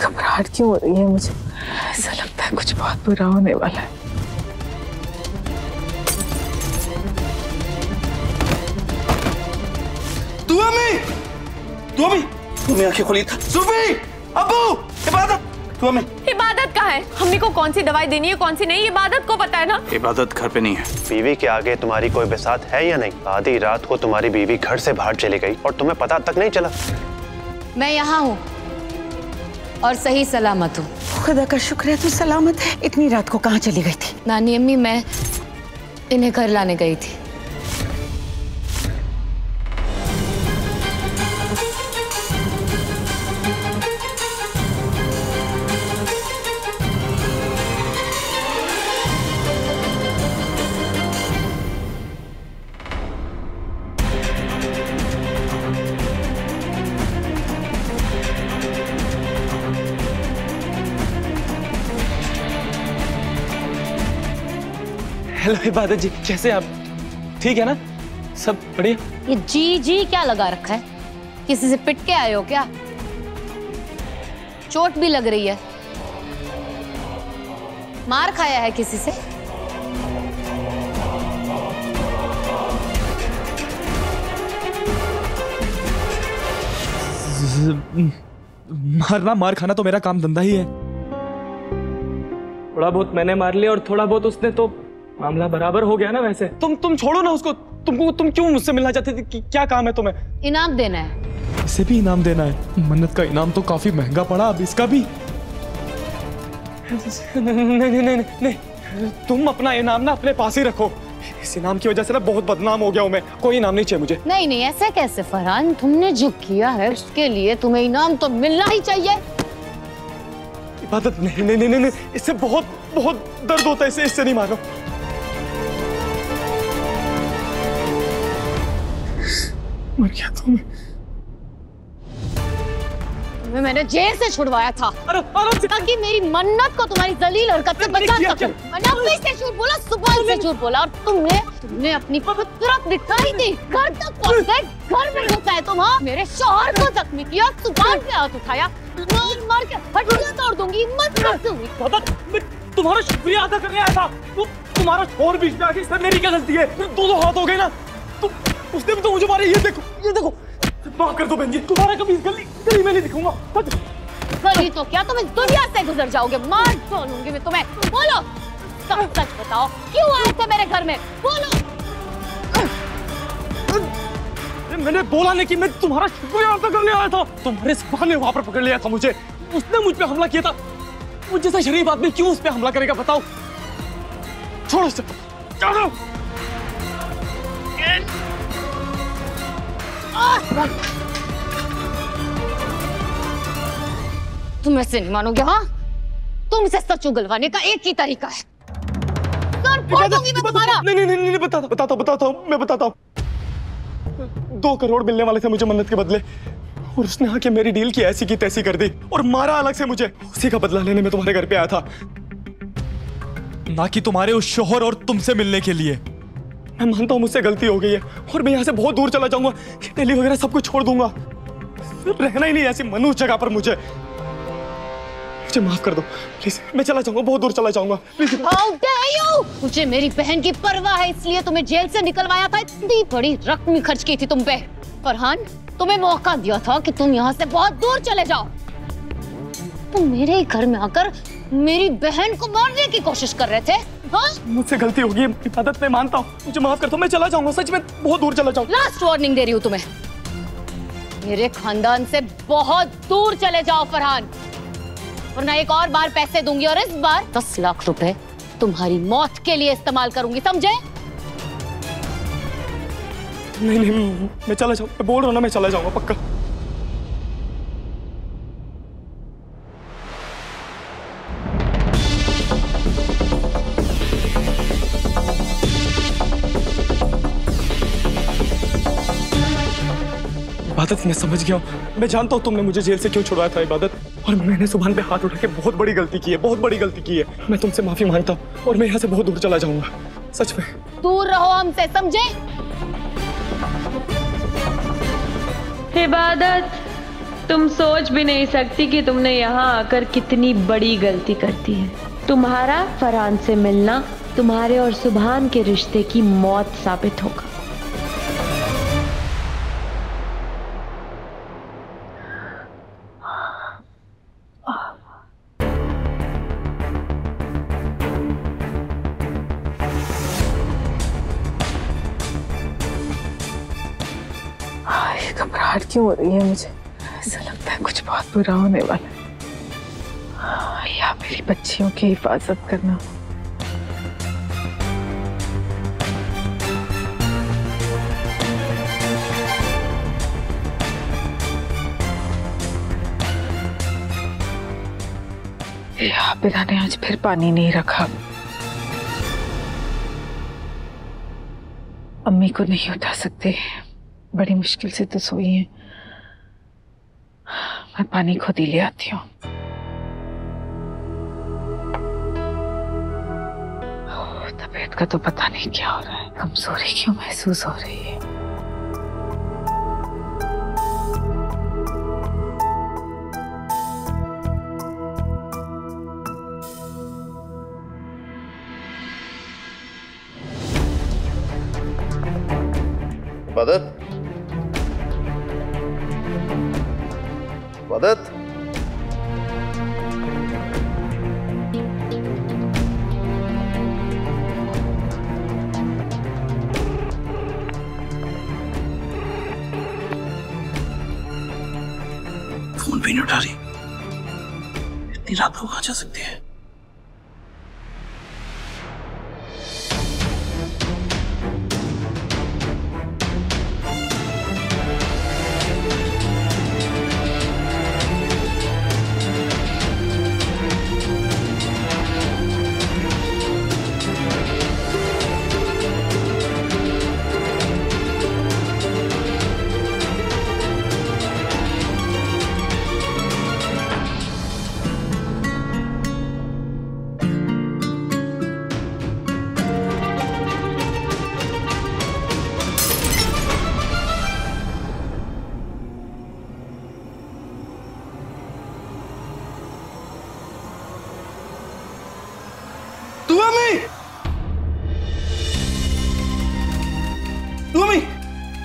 घबराहट क्यों हो रही है मुझे? ऐसा लगता है कुछ बहुत बुरा होने वाला है। तुम्हें आंखें खोली था। सुफी, अब्बू, इबादत, इबादत कहाँ है? हमने को कौन सी दवाई देनी है कौन सी नहीं, इबादत को पता है ना। इबादत घर पे नहीं है। बीवी के आगे तुम्हारी कोई बिसात है या नहीं? आधी रात को तुम्हारी बीवी घर से बाहर चली गई और तुम्हें पता तक नहीं चला। मैं यहाँ हूँ और सही सलामत हूँ। खुदा का शुक्र है तू सलामत है। इतनी रात को कहाँ चली गई थी? नानी अम्मी, मैं इन्हें घर लाने गई थी। हेलो इबादत जी, कैसे आप? ठीक है ना? सब बढ़िया? ये जी जी क्या लगा रखा है? किसी से पिट के आए हो क्या? चोट भी लग रही है। मार खाया है किसी से? मारना मार खाना तो मेरा काम धंधा ही है। थोड़ा बहुत मैंने मार लिया और थोड़ा बहुत उसने, तो मामला बराबर हो गया ना। वैसे तुम छोड़ो ना उसको। तुम क्यों मुझसे मिलना चाहते थे? क्या काम है तुम्हें? इनाम देना है। इसे भी इनाम देना है? मन्नत का इनाम तो काफी महंगा पड़ा, अब इसका भी? नहीं, तुम अपना इनाम ना अपने पास ही रखो। इस इनाम की वजह से ना बहुत बदनाम हो गया हूं मैं। कोई इनाम नहीं चाहिए मुझे। नहीं, ऐसे कैसे फरहान? तुमने जो किया है उसके लिए तुम्हें इनाम तो मिलना ही चाहिए। इबादत, नहीं, इससे बहुत बहुत दर्द होता है। इससे नहीं मानो। मर गया तुम्हें। मैंने जेल से छुड़वाया था ताकि मेरी मन्नत को तुम्हारी जलील हरकत से बचा सकूं। मैंने अपने से झूठ बोला, सुबह से झूठ बोला, और तुमने अपनी फितरत दिखाई दी। घर तक पहुंच गए, घर में घुस आए तुम। हाँ, मेरे शौहर को जख्मी किया, जुबान पे हाथ उठाया, मार के हड्डियां तोड़ दूंगी। हिम्मत कैसे हुई? मैं तुम्हारा शुक्रिया अदा करने आया था। तुम्हारा शौहर बीच में आ गया, इसमें मेरी क्या गलती है? दो हाथ हो गए ना। उसने भी तो मुझे मारा। ये देखो। माफ कर दो बहन जी, तुम्हारा कभी गली में नहीं दिखूंगा। गली तो क्या, तुम इस दुनिया से गुजर जाओगे। मार डालूंगी मैं तुम्हें। बोलो, सच बताओ, क्यों आए थे मेरे घर में? बोलो। मैंने बोला नहीं कि मैं तुम्हारा शुक्रिया अदा करने आया था। तुम्हारे साहब ने वहां पर पकड़ लिया था मुझे। उसने मुझ पे हमला किया था। मुझ जैसा शरीफ आदमी क्यों उस पे हमला करेगा बताओ? छोड़ो इसे, छोड़ो। तुम ऐसे नहीं मानोगे। हाँ, तुमसे सच उगलवाने का एक ही तरीका है। सर फोड़ दूंगी मैं तुम्हारा। नहीं, बताता हूँ। मैं बताता हूँ। 2 करोड़ मिलने वाले थे मुझे मन्नत के बदले, और उसने आके मेरी डील की ऐसी की तैसी कर दी और मारा अलग से मुझे। उसी का बदला लेने में तुम्हारे घर पे आया था, ना कि तुम्हारे उस शोहर और तुमसे मिलने के लिए। मैं मानता हूँ मुझसे गलती हो गई है और मैं यहाँ से बहुत दूर चला जाऊंगा। दिल्ली वगैरह सब कुछ छोड़ दूंगा। रहना ही नहीं ऐसी मनुष्य जगह पर। मुझे माफ कर दो प्लीज। मैं चला जाऊंगा, बहुत दूर चला जाऊंगा प्लीज। How dare you? मुझे मेरी बहन की परवाह है, इसलिए तुम्हें जेल से निकलवाया था। इतनी बड़ी रकम खर्च की थी तुम पे। फरहान, तुम्हें मौका दिया था कि तुम यहाँ से बहुत दूर चले जाओ। तुम मेरे ही घर में आकर मेरी बहन को मारने की कोशिश कर रहे थे। हाँ? मुझसे गलती होगी इबादत, मैं मानता हूँ। मुझे माफ कर दो, मैं चला जाऊंगा। सच में बहुत दूर चला जाऊंगा। लास्ट वार्निंग दे रही हूँ तुम्हें, मेरे खानदान से बहुत दूर चले जाओ फरहान, वरना एक और बार पैसे दूंगी और इस बार 10 लाख रुपए तुम्हारी मौत के लिए इस्तेमाल करूंगी, समझे? नहीं, मैं चला जाऊंगा। मैं बोल रहा हूँ ना, मैं चला जाऊंगा पक्का। इबादत, मैं समझ गया हूँ। मैं जानता हूँ तुमने मुझे जेल से क्यों छुड़वाया था इबादत, और मैंने सुभान पे हाथ उठा के बहुत बड़ी गलती की है, बहुत बड़ी गलती की है। मैं तुमसे माफी मांगता हूँ और मैं यहाँ से बहुत दूर चला जाऊंगा। सच में दूर रहो हमसे, समझे? इबादत, तुम सोच भी नहीं सकती कि तुमने यहाँ आकर कितनी बड़ी गलती कर दी है। तुम्हारा फरहान से मिलना तुम्हारे और सुभान के रिश्ते की मौत साबित होगा। ये घबराहट क्यों हो रही है मुझे? ऐसा लगता है कुछ बहुत बुरा होने वाला है। या मेरी बच्चियों की हिफाजत करना। या बिरा ने आज फिर पानी नहीं रखा। अम्मी को नहीं उठा सकते, बड़ी मुश्किल से तो सोई हैं। मैं पानी खुद ही ले आती हूँ। तबीयत का तो पता नहीं क्या हो रहा है, कमजोरी क्यों महसूस हो रही है। इबादत, इबादत, फोन भी नहीं उठा रही। इतनी रात को कहाँ जा सकती है?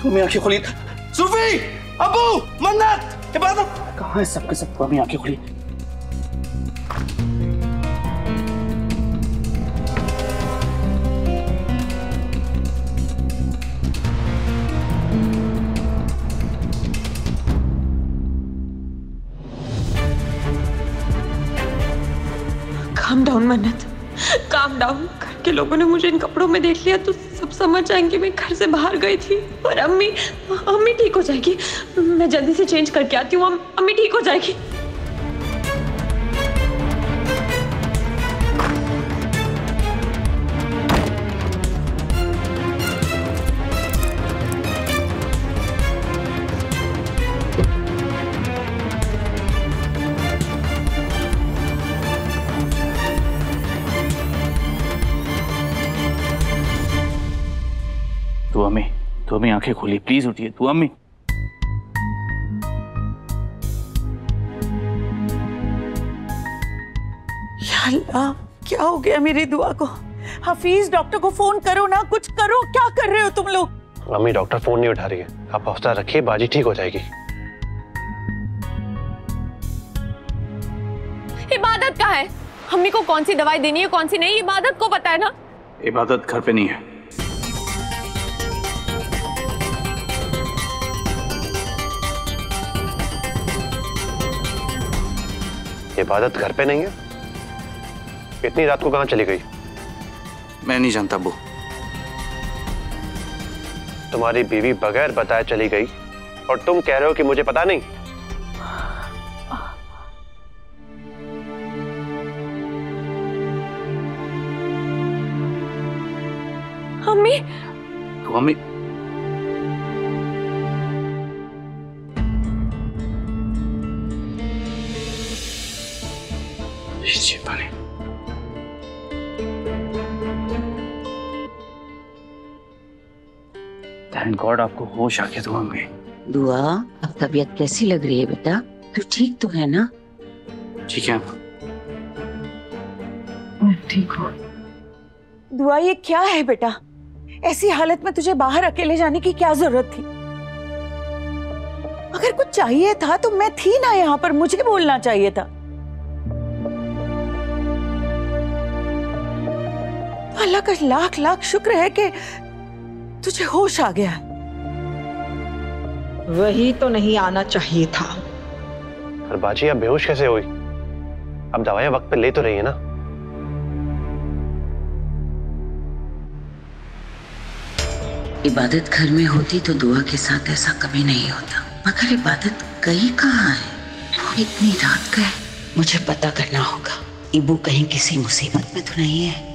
तुम्हें आंखें खुली। सूफी, अबू, मन्नत, इबादत, कहाँ है सबके सब? तुम्हें आंखें खुली। काम डाउन मन्नत, काम डाउन। घर के लोगों ने मुझे इन कपड़ों में देख लिया तो सब समझ जाएंगे मैं घर से बाहर गई थी। और अम्मी ठीक हो जाएगी। मैं जल्दी से चेंज करके आती हूँ। अम्मी ठीक हो जाएगी। तू अम्मी आंखें खोली, प्लीज उठिए। तू अम्मी, या अल्लाह, क्या हो गया मेरी दुआ को? हफीज, डॉक्टर को फोन करो ना, कुछ करो। क्या कर रहे हो तुम लोग? अम्मी डॉक्टर फोन नहीं उठा रही है। आप हौसला रखिए, बाजी ठीक हो जाएगी। इबादत कहाँ है? अम्मी को कौन सी दवाई देनी है कौन सी नहीं, इबादत को पता है ना। इबादत घर पे नहीं है। इबादत घर पे नहीं है? इतनी रात को कहाँ चली गई? मैं नहीं जानता अब्बू। तुम्हारी बीवी बगैर बताए चली गई और तुम कह रहे हो कि मुझे पता नहीं? अम्मी, तो अम्मी, पानी। थैंक गॉड आपको होश आ गया। दुआ में दुआ, अब तबीयत कैसी लग रही है बेटा? तू ठीक तो है ना? ठीक है मैं ठीक हूँ। दुआ, ये क्या है बेटा? ऐसी हालत में तुझे बाहर अकेले जाने की क्या जरूरत थी? अगर कुछ चाहिए था तो मैं थी ना यहाँ पर, मुझे बोलना चाहिए था। अल्लाह का लाख लाख शुक्र है कि तुझे होश आ गया है। वही तो नहीं आना चाहिए था। और बाजी आप बेहोश कैसे हुई? अब दवाइयां वक्त पे ले तो रही है ना? इबादत घर में होती तो दुआ के साथ ऐसा कभी नहीं होता, मगर इबादत गई कहाँ है? वो इतनी रात गए। मुझे पता करना होगा, इबू कहीं किसी मुसीबत में तो नहीं है।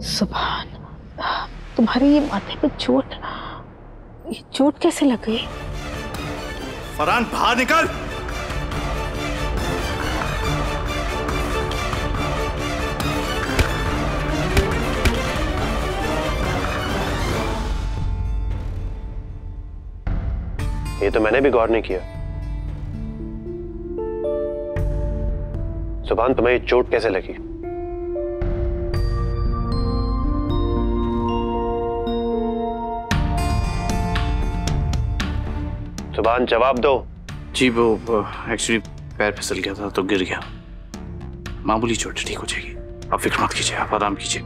सुभान, तुम्हारी ये माथे पे चोट, ये चोट कैसे लग गई? फरहान बाहर निकल। ये तो मैंने भी गौर नहीं किया। सुभान, तुम्हें ये चोट कैसे लगी? सुभान, जवाब दो। जी वो एक्चुअली पैर फिसल गया था तो गिर गया। मामूली चोट, ठीक हो जाएगी। आप फिक्र मत कीजिए, आप आराम कीजिए।